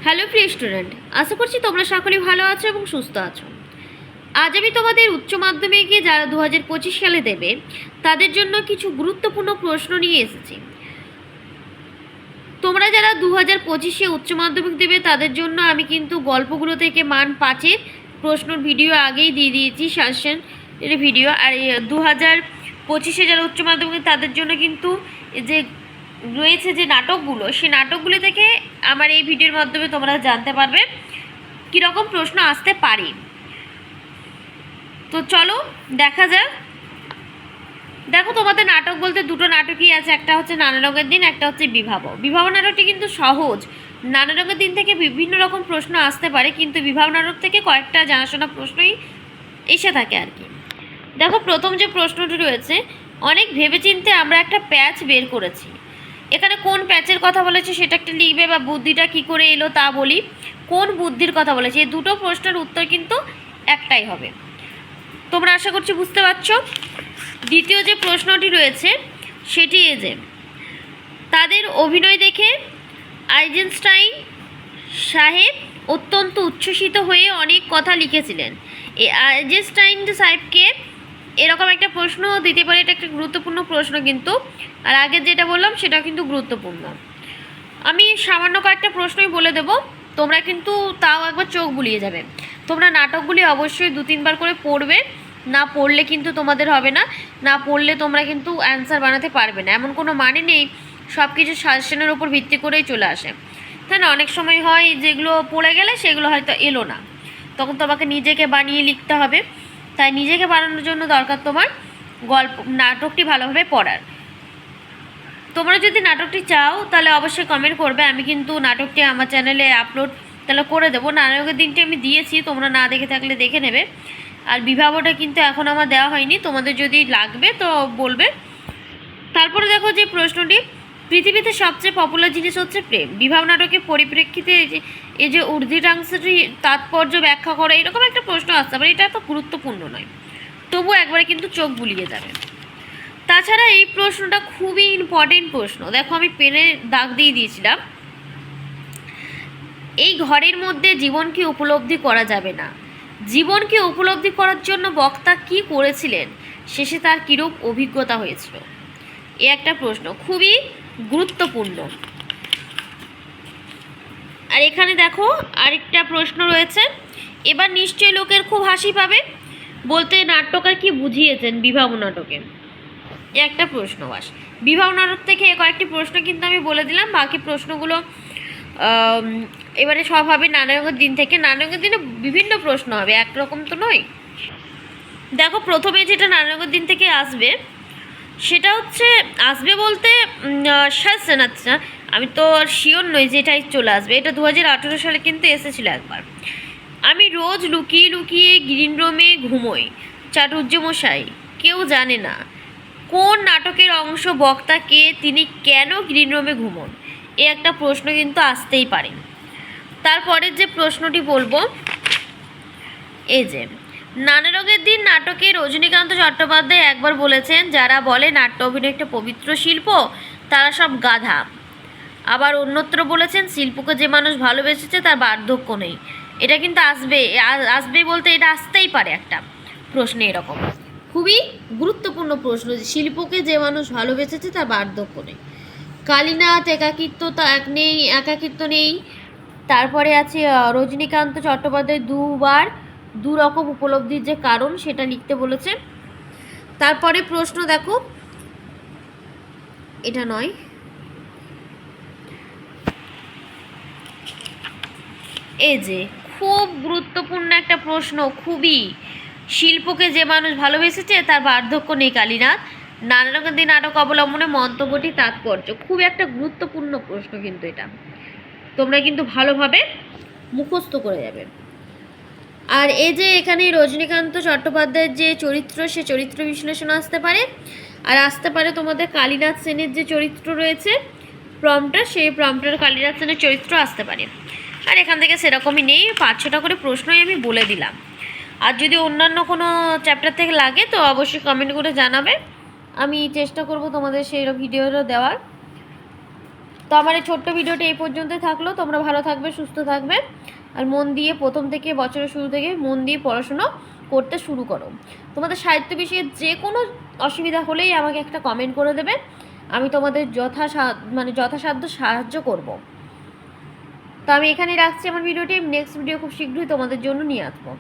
Hello প্রিয় student, আশা করছি তোমরা সকলেই ভালো আছো এবং সুস্থ আছো। আজ আমি তোমাদের উচ্চ মাধ্যমিকে যারা 2025 সালে দেবে তাদের জন্য কিছু গুরুত্বপূর্ণ প্রশ্ন নিয়ে এসেছি। তোমরা যারা 2025-এ উচ্চ মাধ্যমিক দেবে তাদের জন্য আমি কিন্তু গল্পগুলো থেকে মান 5-এর প্রশ্নর ভিডিও আগেই দিয়ে দিয়েছি, সাজেশন এর ভিডিও। আর 2025-এ যারা উচ্চ মাধ্যমিক তাদের জন্য কিন্তু যে রয়েছে যে নাটকগুলো, সেই নাটকগুলো থেকে আমার এই ভিডিওর মাধ্যমে তোমরা জানতে পারবে কীরকম প্রশ্ন আসতে পারে। তো চলো দেখা যাক। দেখো, তোমাদের নাটক বলতে দুটো নাটকই আছে, একটা হচ্ছে নানা রঙের দিন, একটা হচ্ছে বিবাহ। বিবাহ নাটকটি কিন্তু সহজ। নানা রঙের দিন থেকে বিভিন্ন রকম প্রশ্ন আসতে পারে, কিন্তু বিবাহ নাটক থেকে কয়েকটা জানাশোনা প্রশ্নই এসে থাকে আর কি। দেখো, প্রথম যে প্রশ্নটি রয়েছে, অনেক ভেবেচিন্তে আমরা একটা প্যাচ বের করেছি। এখানে কোন প্যাচের কথা বলেছে সেটা একটা লিখবে, বা বুদ্ধিটা কি করে এলো তা বলি। কোন বুদ্ধির কথা বলেছে, এই দুটো প্রশ্নের উত্তর কিন্তু একটাই হবে। তোমরা আশা করছি বুঝতে পারছো। দ্বিতীয় যে প্রশ্নটি রয়েছে সেটি এই যে, তাদের অভিনয় দেখে আইজেনস্টাইন সাহেব অত্যন্ত উচ্ছ্বসিত হয়ে অনেক কথা লিখেছিলেন। এই আইজেনস্টাইন সাহেবকে এরকম একটা প্রশ্ন দিতে পারে, এটা একটা গুরুত্বপূর্ণ প্রশ্ন কিন্তু। আর আগে যেটা বললাম সেটা কিন্তু গুরুত্বপূর্ণ। আমি সামান্য কয়েকটা প্রশ্নই বলে দেব, তোমরা কিন্তু তাও একবার চোখ বুলিয়ে যাবে। তোমরা নাটকগুলি অবশ্যই 2-3 বার করে পড়বে, না পড়লে কিন্তু তোমাদের হবে না। না পড়লে তোমরা কিন্তু অ্যান্সার বানাতে পারবে না, এমন কোনো মানে নেই। সব কিছু সাজেশনের উপর ভিত্তি করেই চলে আসে, তাই না? অনেক সময় হয় যেগুলো পড়ে গেলে সেগুলো হয়তো এলো না, তখন তোমাকে নিজেকে বানিয়ে লিখতে হবে। তাই নিজেকে বানানোর জন্য দরকার তোমার নাটকটি ভালোভাবে পড়ার। তোমরা যদি নাটকটি চাও তাহলে অবশ্যই কমেন্ট করবে, আমি কিন্তু নাটকটি আমার চ্যানেলে আপলোড তাহলে করে দেবো। নাটকের দিনটি আমি দিয়েছি, তোমরা না দেখে থাকলে দেখে নেবে। আর বিবাহটা কিন্তু এখন আমার দেওয়া হয়নি, তোমাদের যদি লাগবে তো বলবে। তারপরে দেখো যে প্রশ্নটি, পৃথিবীতে সবচেয়ে পপুলার জিনিস হচ্ছে প্রেম। বিবাহ নাটকের পরিপ্রেক্ষিতে এই যে ঊর্ধ্বটাংশটি তাৎপর্য ব্যাখ্যা করা, এরকম একটা প্রশ্ন আসতে পারে। এটা তো গুরুত্বপূর্ণ নয়, তবু একবারে কিন্তু চোখ বুলিয়ে যাবে। তাছাড়া এই প্রশ্নটা খুবই ইম্পর্টেন্ট প্রশ্ন। দেখো, আমি পেনে দাগ দিয়ে দিয়েছিলাম, এই ঘরের মধ্যে জীবনকে উপলব্ধি করা যাবে না। জীবনকে উপলব্ধি করার জন্য বক্তা কি করেছিলেন, শেষে তার কীরূপ অভিজ্ঞতা হয়েছিল, এ একটা প্রশ্ন খুবই গুরুত্বপূর্ণ। আর এখানে দেখো আরেকটা প্রশ্ন রয়েছে, এবার নিশ্চয়ই লোকের খুব হাসি পাবে, বলতে নাট্যকার কি বুঝিয়েছেন বিবাহ নাটকে, এ একটা প্রশ্ন। বাস বিবাহ নাটক থেকে কয়েকটি প্রশ্ন কিন্তু আমি বলে দিলাম, বাকি প্রশ্নগুলো এবারে সব হবে নানা রঙের দিন থেকে। নানা রঙের দিনে বিভিন্ন প্রশ্ন হবে, একরকম তো নয়। দেখো, প্রথমে যেটা নানা রঙের দিন থেকে আসবে সেটা হচ্ছে, আসবে বলতে শাসন, আচ্ছা আমি তো আর শিওর নই যেটাই চলে আসবে। এটা 2018 সালে কিন্তু এসেছিল একবার। আমি রোজ লুকিয়ে লুকিয়ে গ্রিন রুমে ঘুমোই, চাটুর্যমশাই কেউ জানে না। কোন নাটকের অংশ, বক্তা কে, তিনি কেন গ্রিন রুমে ঘুমোন, এ একটা প্রশ্ন কিন্তু আসতেই পারে। তারপরের যে প্রশ্নটি বলবো, এই যে নানা রঙের দিন নাটকে রজনীকান্ত চট্টোপাধ্যায় একবার বলেছেন, যারা বলে নাট্য অভিনয় একটা পবিত্র শিল্প তারা সব গাধা। আবার অন্যত্র বলেছেন, শিল্পকে যে মানুষ ভালোবেসেছে তার বার্ধক্য নেই। এটা কিন্তু আসবে বলতে এটা আসতেই পারে একটা প্রশ্ন এরকম। খুবই গুরুত্বপূর্ণ প্রশ্ন, শিল্পকে যে মানুষ ভালোবেসেছে তার বার্ধক্য নেই। কালীনাথ একাকিত্ব নেই। তারপরে আছে রজনীকান্ত চট্টোপাধ্যায় দু রকম উপলব্ধির যে কারণ সেটা লিখতে বলেছে। তারপরে প্রশ্ন দেখো, এটা নয়, এই যে খুব গুরুত্বপূর্ণ একটা প্রশ্ন, খুবই, শিল্পকে যে মানুষ ভালোবেসেছে তার বার্ধক্য নেই কালীনাথ, নানা রকম দিন নাটক অবলম্বনে মন্তব্যটি তাৎপর্য। খুব একটা গুরুত্বপূর্ণ প্রশ্ন কিন্তু এটা, তোমরা কিন্তু ভালোভাবে মুখস্থ করে যাবে। আর এই যে এখানে রজনীকান্ত চট্টোপাধ্যায়ের যে চরিত্র, সে চরিত্র বিশ্লেষণ আসতে পারে। আর আসতে পারে তোমাদের কালীনাথ সেনের যে চরিত্র রয়েছে প্রম্পটার, সেই প্রম্পটার কালীনাথ সেনের চরিত্র আসতে পারে। আর এখান থেকে সেরকমই নেই, 5-6টা করে প্রশ্নই আমি বলে দিলাম। আর যদি অন্যান্য কোনো চ্যাপ্টার থেকে লাগে তো অবশ্যই কমেন্ট করে জানাবে, আমি চেষ্টা করব তোমাদের সেই ভিডিওটা দেওয়ার। তো আমার এই ছোট্ট ভিডিওটি এই পর্যন্তই থাকলো। তোমরা ভালো থাকবে, সুস্থ থাকবে, আর মন দিয়ে প্রথম থেকে বছরের শুরু থেকে মন দিয়ে পড়াশুনো করতে শুরু করো। তোমাদের সাহিত্য বিষয়ে যে কোনো অসুবিধা হলেই আমাকে একটা কমেন্ট করে দেবে, আমি তোমাদের যথাসাধ্য সাহায্য করব। তো আমি এখানে রাখছি আমার ভিডিওটি। নেক্সট ভিডিও খুব শীঘ্রই তোমাদের জন্য নিয়ে আসবো।